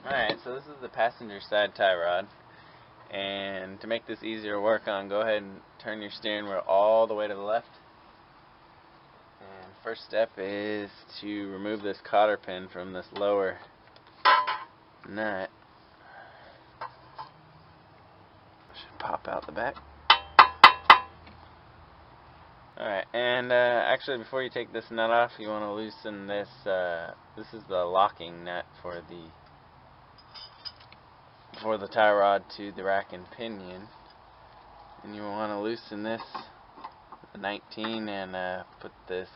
Alright, so this is the passenger side tie rod, and to make this easier to work on, go ahead and turn your steering wheel all the way to the left. And first step is to remove this cotter pin from this lower nut. Should pop out the back. Alright, and actually before you take this nut off, you want to loosen this. This is the locking nut for the tie rod to the rack and pinion, and you want to loosen this with the 19 and put this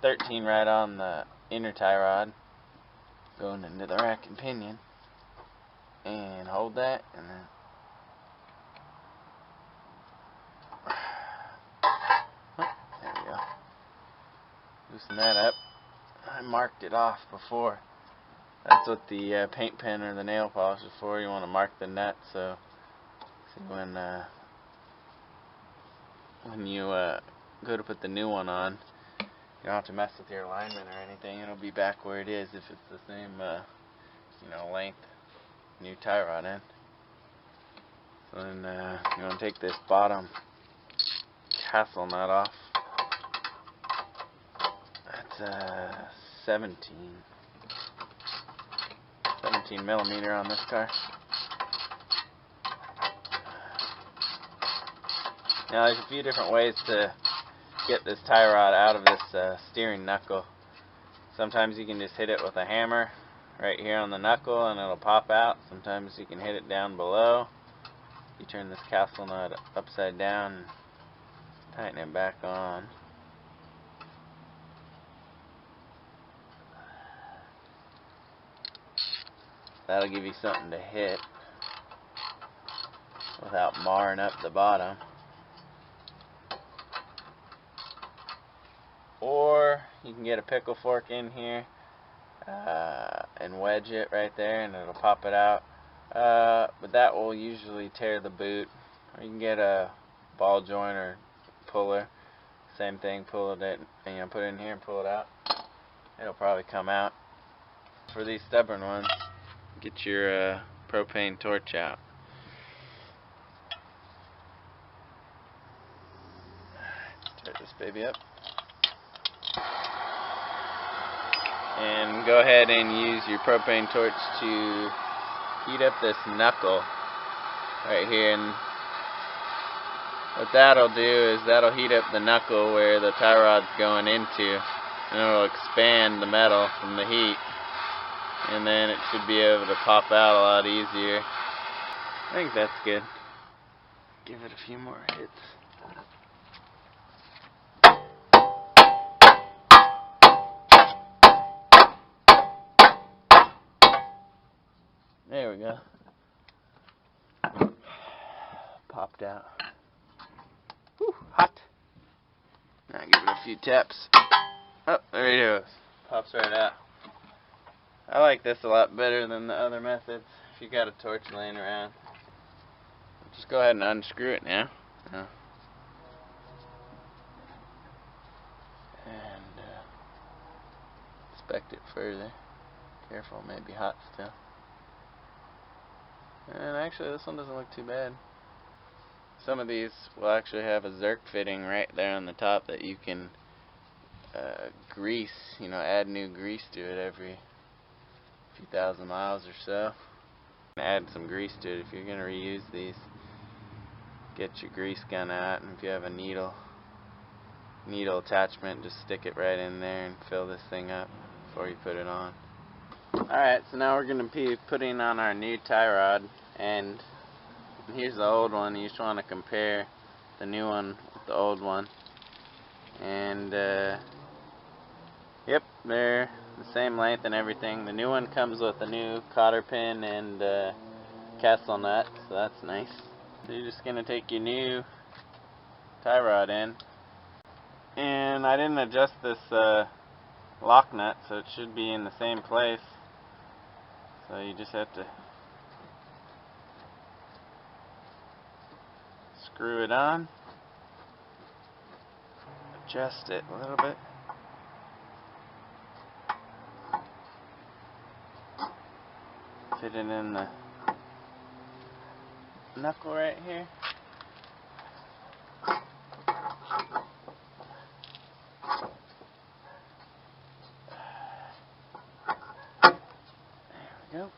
13 right on the inner tie rod going into the rack and pinion, and hold that, and then there we go. Loosen that up. I marked it off before. That's what the paint pen or the nail polish is for. You want to mark the nut, so when you go to put the new one on, you don't have to mess with your alignment or anything. It'll be back where it is if it's the same length new tie rod in. So then you want to take this bottom castle nut off. That's 17 millimeter on this car. Now there's a few different ways to get this tie rod out of this steering knuckle. Sometimes you can just hit it with a hammer right here on the knuckle and it'll pop out. Sometimes you can hit it down below. You turn this castle nut upside down and tighten it back on. That'll give you something to hit without marring up the bottom. Or you can get a pickle fork in here and wedge it right there and it'll pop it out. But that will usually tear the boot. Or you can get a ball joint or puller. Same thing, pull it and put it in here and pull it out. It'll probably come out. For these stubborn ones, get your propane torch out. Start this baby up. And go ahead and use your propane torch to heat up this knuckle right here. And what that'll do is that'll heat up the knuckle where the tie rod's going into, and it'll expand the metal from the heat. And then it should be able to pop out a lot easier. I think that's good. Give it a few more hits. There we go. Popped out. Whew, hot. Now give it a few taps. Oh, there it goes. Pops right out. I like this a lot better than the other methods. If you got a torch laying around, just go ahead and unscrew it now. And inspect it further. Careful, it may be hot still. And actually, this one doesn't look too bad. Some of these will actually have a Zerk fitting right there on the top that you can grease, add new grease to it every few thousand miles or so. Add some grease to it if you're going to reuse these. Get your grease gun out, and if you have a needle attachment, just stick it right in there and fill this thing up before you put it on. Alright, so now we're going to be putting on our new tie rod, and here's the old one. You just want to compare the new one with the old one. And yep, they're the same length and everything. The new one comes with a new cotter pin and castle nut, so that's nice. So you're just going to take your new tie rod in. And I didn't adjust this lock nut, so it should be in the same place. So you just have to screw it on, adjust it a little bit, Fit it in the knuckle right here. There we go.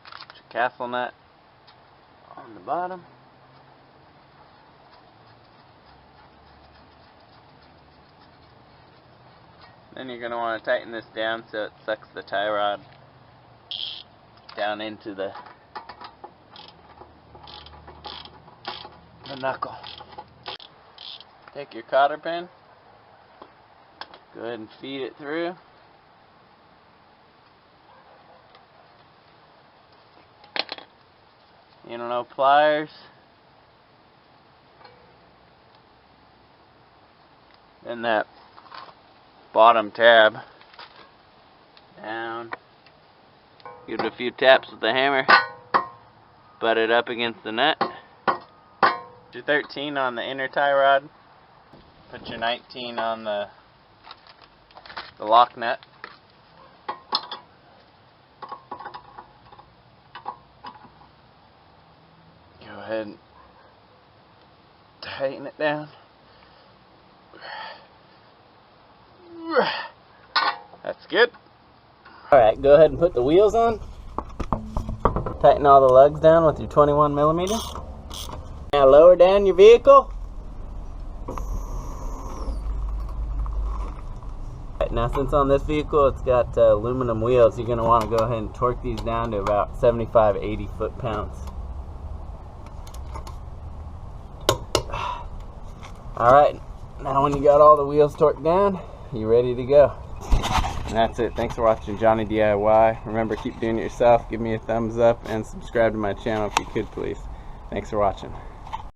Put your castle nut on the bottom. Then you're going to want to tighten this down so it sucks the tie rod down into the knuckle. Take your cotter pin, go ahead and feed it through. You don't know, pliers. Then that bottom tab down. Give it a few taps with the hammer. Butt it up against the nut. Put your 13 on the inner tie rod. Put your 19 on the lock nut. Go ahead and tighten it down. That's good. Alright, go ahead and put the wheels on. Tighten all the lugs down with your 21mm. Now lower down your vehicle. Right, now since on this vehicle it's got aluminum wheels, you're going to want to go ahead and torque these down to about 75-80 foot-pounds. Alright, now when you got all the wheels torqued down, you're ready to go. And that's it. Thanks for watching Jonny DIY. Remember, keep doing it yourself. Give me a thumbs up and subscribe to my channel if you could, please. Thanks for watching.